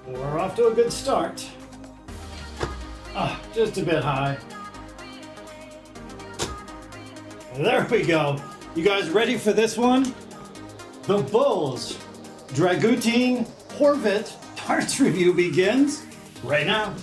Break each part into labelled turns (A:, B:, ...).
A: We're off to a good start. Just a bit high. There we go. You guys ready for this one? The Bullseyes DRAGUTIN HORVAT darts review begins right now.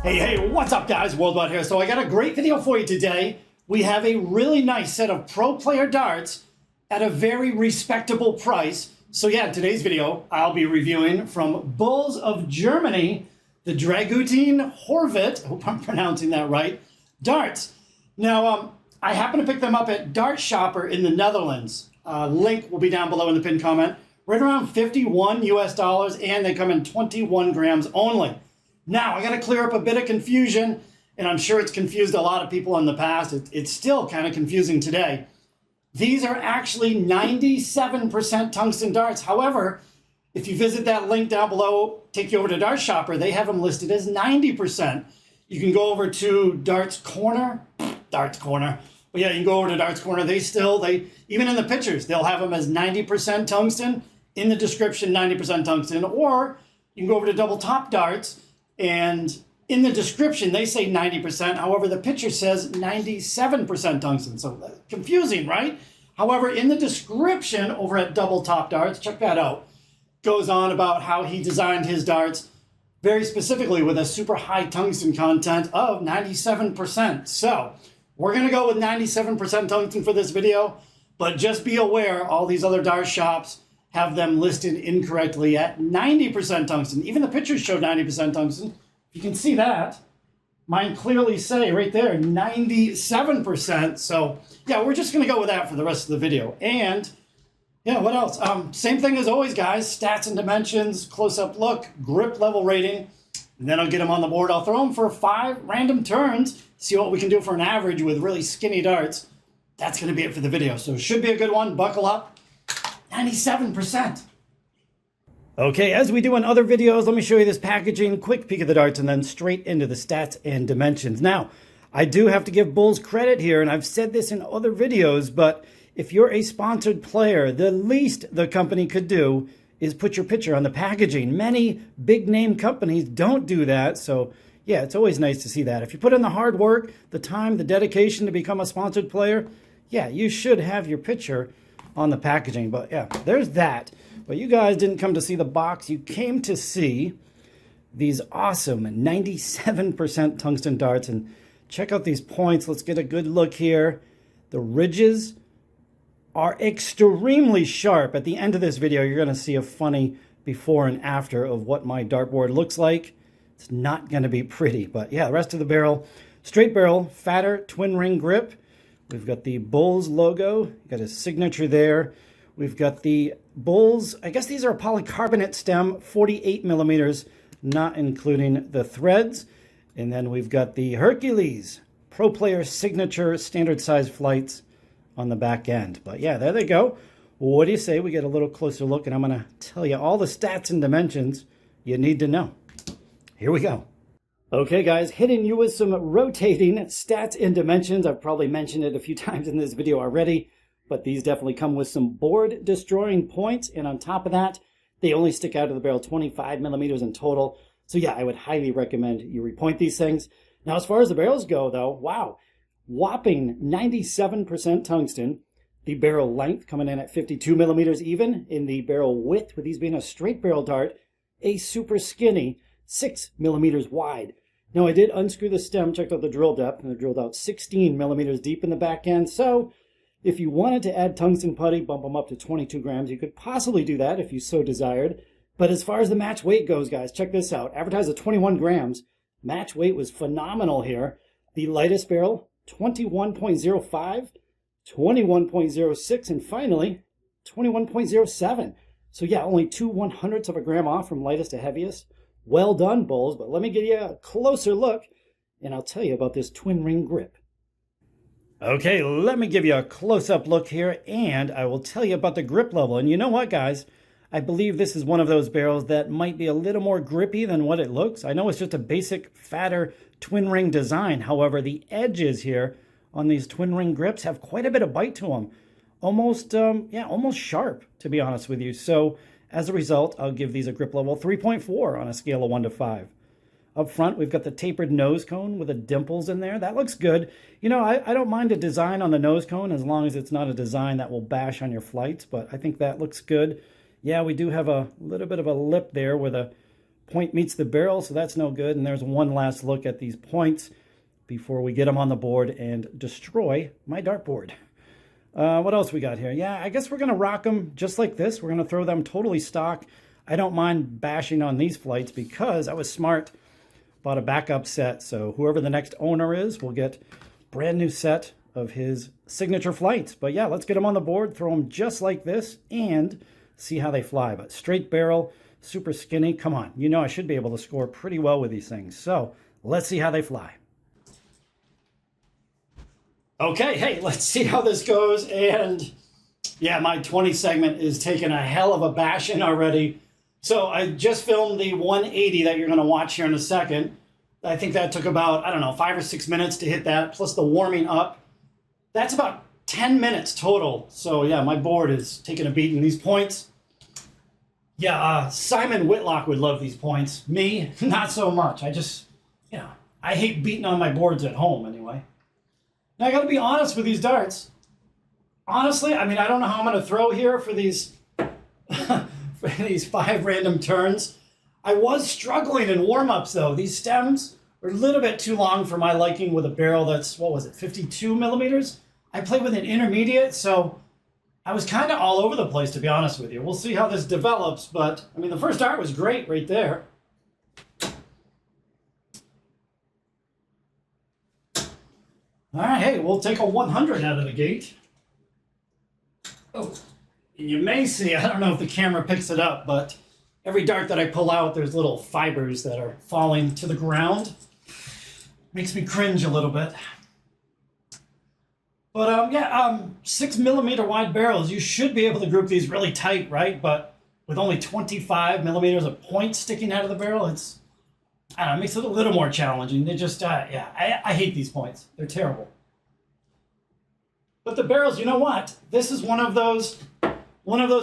A: Hey, what's up guys? Worldwide here. So I got a great video for you today. We have a really nice set of pro player darts at a very respectable price. So yeah, in today's video, I'll be reviewing from Bullseyes of Germany, the DRAGUTIN HORVAT, I hope I'm pronouncing that right, darts. Now, I happen to pick them up at Dart Shopper in the Netherlands. Link will be down below in the pinned comment. Right around 51 US dollars, and they come in 21 grams only. Now, I got to clear up a bit of confusion, and I'm sure it's confused a lot of people in the past. It's still kind of confusing today. These are actually 97% tungsten darts. However, if you visit that link down below, take you over to Dart Shopper, they have them listed as 90%. You can go over to Darts Corner. But yeah, you can go over to Darts Corner. They even in the pictures, they'll have them as 90% tungsten. In the description, 90% tungsten. Or you can go over to Double Top Darts, and in the description, they say 90%. However, the picture says 97% tungsten. So confusing, right? However, in the description over at Double Top Darts, check that out, goes on about how he designed his darts very specifically with a super high tungsten content of 97%. So we're going to go with 97% tungsten for this video, but just be aware all these other dart shops have them listed incorrectly at 90% tungsten. Even the pictures show 90% tungsten. You can see that. Mine clearly say right there 97%. So yeah, we're just going to go with that for the rest of the video. And yeah, what else? Same thing as always, guys. Stats and dimensions, close-up look, grip level rating. And then I'll get them on the board. I'll throw them for 5 random turns, see what we can do for an average with really skinny darts. That's going to be it for the video. So it should be a good one. Buckle up. 97%. Okay, as we do in other videos, let me show you this packaging, quick peek of the darts, and then straight into the stats and dimensions. Now, I do have to give Bulls credit here, and I've said this in other videos, but if you're a sponsored player, the least the company could do is put your picture on the packaging. Many big name companies don't do that, so yeah, it's always nice to see that. If you put in the hard work, the time, the dedication to become a sponsored player, yeah, you should have your picture on the packaging. But yeah, there's that. But you guys didn't come to see the box. You came to see these awesome 97% tungsten darts. And check out these points. Let's get a good look here. The ridges are extremely sharp. At the end of this video, you're going to see a funny before and after of what my dartboard looks like. It's not going to be pretty. But yeah, the rest of the barrel, straight barrel, fatter, twin ring grip. We've got the Bulls logo. You got his signature there. We've got the Bulls. I guess these are a polycarbonate stem, 48 millimeters, not including the threads. And then we've got the Hercules Pro Player Signature standard size flights on the back end. But yeah, there they go. What do you say we get a little closer look, and I'm going to tell you all the stats and dimensions you need to know. Here we go. Okay, guys, hitting you with some rotating stats and dimensions. I've probably mentioned it a few times in this video already, but these definitely come with some board-destroying points. And on top of that, they only stick out of the barrel 25 millimeters in total. So yeah, I would highly recommend you repoint these things. Now, as far as the barrels go, though, wow, whopping 97% tungsten. The barrel length coming in at 52 millimeters even. In the barrel width, with these being a straight barrel dart, a super skinny 6 millimeters wide. Now, I did unscrew the stem, checked out the drill depth, and it drilled out 16 millimeters deep in the back end. So if you wanted to add tungsten putty, bump them up to 22 grams, you could possibly do that if you so desired. But as far as the match weight goes, guys, check this out. Advertised at 21 grams. Match weight was phenomenal here. The lightest barrel, 21.05, 21.06, and finally, 21.07. So yeah, only 2/100ths of a gram off from lightest to heaviest. Well done, Bulls, but let me give you a closer look, and I'll tell you about this twin ring grip. Okay, let me give you a close-up look here, and I will tell you about the grip level. And you know what, guys? I believe this is one of those barrels that might be a little more grippy than what it looks. I know it's just a basic, fatter twin ring design. However, the edges here on these twin ring grips have quite a bit of bite to them. Almost, almost sharp, to be honest with you. So as a result, I'll give these a grip level 3.4 on a scale of 1 to 5. Up front, we've got the tapered nose cone with the dimples in there. That looks good. You know, I don't mind a design on the nose cone as long as it's not a design that will bash on your flights, but I think that looks good. Yeah, we do have a little bit of a lip there where the point meets the barrel, so that's no good. And there's one last look at these points before we get them on the board and destroy my dartboard. What else we got here? Yeah, I guess we're going to rock them just like this. We're going to throw them totally stock. I don't mind bashing on these flights because I was smart. Bought a backup set, so whoever the next owner is will get a brand new set of his signature flights. But yeah, let's get them on the board, throw them just like this, and see how they fly. But straight barrel, super skinny. Come on, you know I should be able to score pretty well with these things. So let's see how they fly. Okay, hey, let's see how this goes. And yeah, my 20 segment is taking a hell of a bashing already. So I just filmed the 180 that you're going to watch here in a second. I think that took about, I don't know, 5 or 6 minutes to hit that, plus the warming up. That's about 10 minutes total. So yeah, my board is taking a beating. These points, yeah, Simon Whitlock would love these points. Me, not so much. I just, you know, I hate beating on my boards at home anyway. Now I got to be honest with these darts. Honestly, I mean, I don't know how I'm going to throw here for these... for these 5 random turns. I was struggling in warm-ups though. These stems are a little bit too long for my liking with a barrel that's, what was it, 52 millimeters? I played with an intermediate, so I was kind of all over the place, to be honest with you. We'll see how this develops, but I mean, the first dart was great right there. All right, hey, we'll take a 100 out of the gate. Oh. You may see, I don't know if the camera picks it up, but every dart that I pull out, there's little fibers that are falling to the ground. Makes me cringe a little bit. But 6 millimeter wide barrels, you should be able to group these really tight, right? But with only 25 millimeters of point sticking out of the barrel, it's, I don't know, it makes it a little more challenging. They just, I hate these points. They're terrible. But the barrels, you know what? This is one of those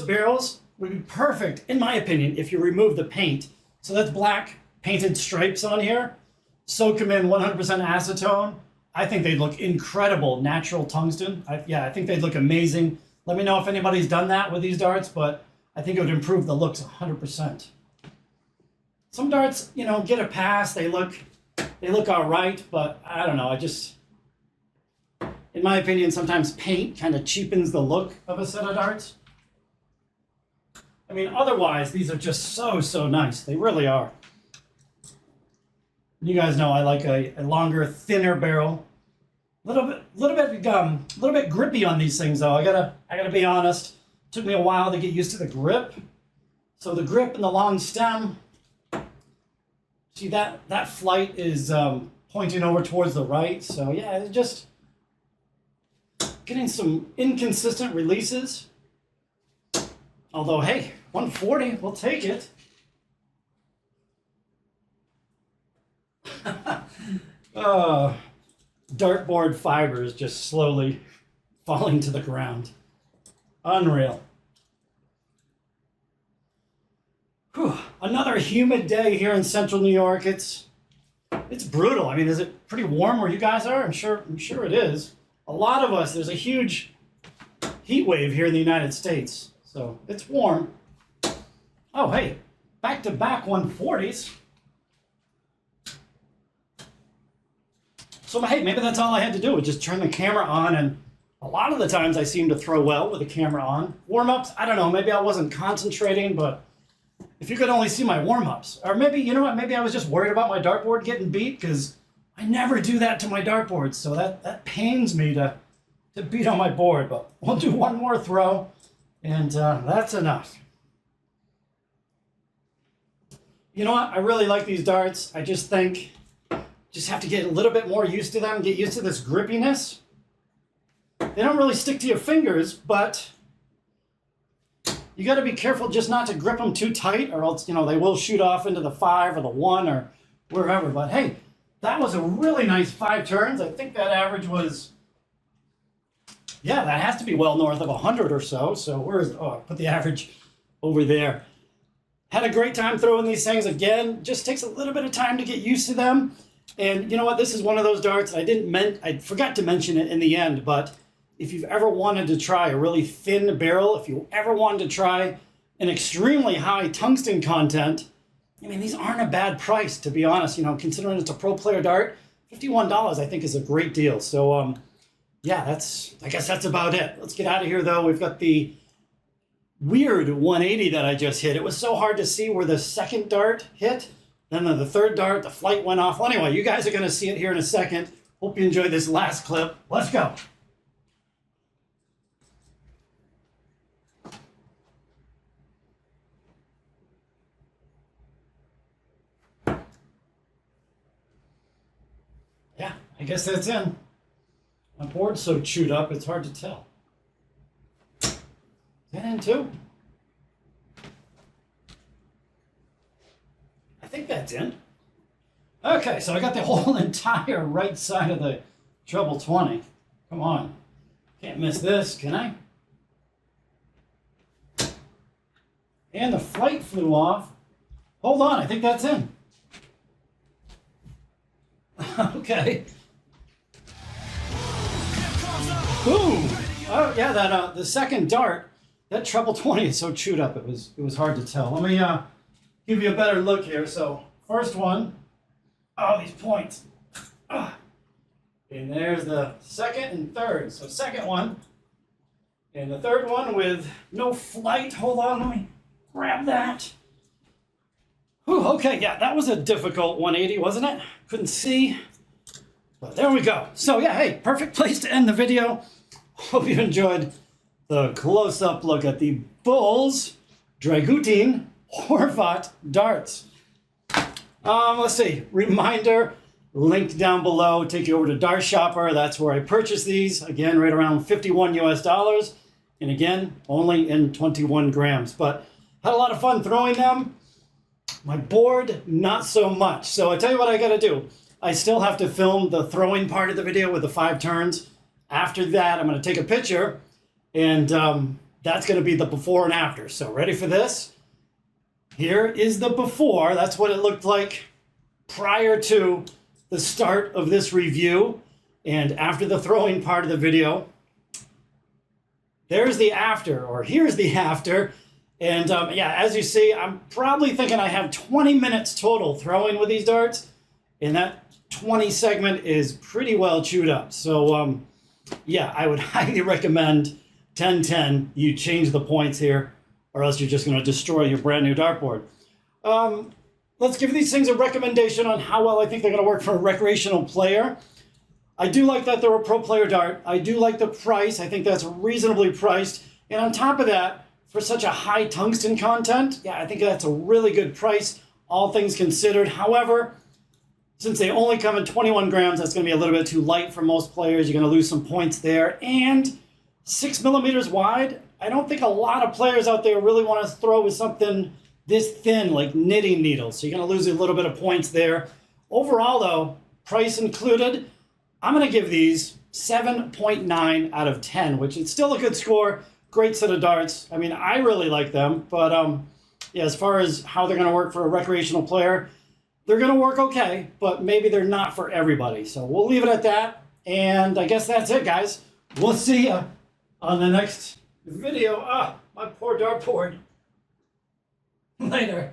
A: barrels would be perfect, in my opinion, if you remove the paint. So that's black painted stripes on here. Soak them in 100% acetone. I think they'd look incredible, natural tungsten. I think they'd look amazing. Let me know if anybody's done that with these darts, but I think it would improve the looks 100%. Some darts, you know, get a pass. They look all right, but I don't know. In my opinion, sometimes paint kind of cheapens the look of a set of darts. I mean, otherwise, these are just so nice. They really are. You guys know I like a longer, thinner barrel. A little bit grippy on these things, though. I gotta be honest. It took me a while to get used to the grip. So the grip and the long stem. See that flight is pointing over towards the right. So yeah, it's just getting some inconsistent releases. Although, hey, 140, we'll take it. Dartboard fibers just slowly falling to the ground. Unreal. Whew. Another humid day here in central New York. It's brutal. I mean, is it pretty warm where you guys are? I'm sure it is. A lot of us, there's a huge heat wave here in the United States. So it's warm. Oh, hey, back-to-back 140s. So, hey, maybe that's all I had to do was just turn the camera on, and a lot of the times I seem to throw well with the camera on. Warm-ups, I don't know, maybe I wasn't concentrating, but if you could only see my warm-ups. Or maybe, you know what, maybe I was just worried about my dartboard getting beat, because I never do that to my dartboard, so that pains me to beat on my board. But we'll do one more throw. And that's enough. You know what? I really like these darts. I just think, just have to get a little bit more used to them, get used to this grippiness. They don't really stick to your fingers, but you got to be careful just not to grip them too tight, or else, you know, they will shoot off into the 5 or the 1 or wherever. But hey, that was a really nice 5 turns. I think that average was, yeah, that has to be well north of 100 or so. So where's, oh, I put the average over there. Had a great time throwing these things. Again, just takes a little bit of time to get used to them. And you know what? This is one of those darts I forgot to mention it in the end, but if you've ever wanted to try a really thin barrel, if you ever wanted to try an extremely high tungsten content, I mean, these aren't a bad price, to be honest. You know, considering it's a pro player dart, $51 I think is a great deal. So yeah, I guess that's about it. Let's get out of here though. We've got the weird 180 that I just hit. It was so hard to see where the second dart hit. Then the third dart, the flight went off. Well, anyway, you guys are going to see it here in a second. Hope you enjoyed this last clip. Let's go. Yeah, I guess that's in. My board's so chewed up, it's hard to tell. Is that in too? I think that's in. Okay, so I got the whole entire right side of the treble 20. Come on. Can't miss this, can I? And the flight flew off. Hold on, I think that's in. Okay. Boom! Oh yeah, that the second dart, that treble 20 is so chewed up it was hard to tell. Let me give you a better look here. So first one, oh, these points. And there's the second and third. So second one, and the third one with no flight. Hold on, let me grab that. Whew, okay, yeah, that was a difficult 180, wasn't it? Couldn't see. But there we go. So yeah, hey, perfect place to end the video. Hope you enjoyed the close-up look at the Bullseyes DRAGUTIN HORVAT darts. Let's see, reminder, link down below, take you over to Dart Shopper. That's where I purchased these. Again, right around $51 US. And again, only in 21 grams. But had a lot of fun throwing them. My board, not so much. So I tell you what I gotta do. I still have to film the throwing part of the video with the 5 turns. After that, I'm gonna take a picture, and that's gonna be the before and after. So ready for this? Here is the before. That's what it looked like prior to the start of this review. And after the throwing part of the video, there's the after, or here's the after. And yeah, as you see, I'm probably thinking I have 20 minutes total throwing with these darts. And that 20 segment is pretty well chewed up. So yeah, I would highly recommend 10-10. You change the points here, or else you're just going to destroy your brand new dartboard. Let's give these things a recommendation on how well I think they're going to work for a recreational player. I do like that they're a pro player dart. I do like the price. I think that's reasonably priced. And on top of that, for such a high tungsten content, yeah, I think that's a really good price, all things considered. However, since they only come in 21 grams, that's going to be a little bit too light for most players. You're going to lose some points there. And 6 millimeters wide, I don't think a lot of players out there really want to throw with something this thin, like knitting needles. So you're going to lose a little bit of points there. Overall, though, price included, I'm going to give these 7.9 out of 10, which is still a good score. Great set of darts. I mean, I really like them. But yeah, as far as how they're going to work for a recreational player, they're going to work okay, but maybe they're not for everybody. So we'll leave it at that. And I guess that's it, guys. We'll see you on the next video. Ah, my poor dartboard. Later.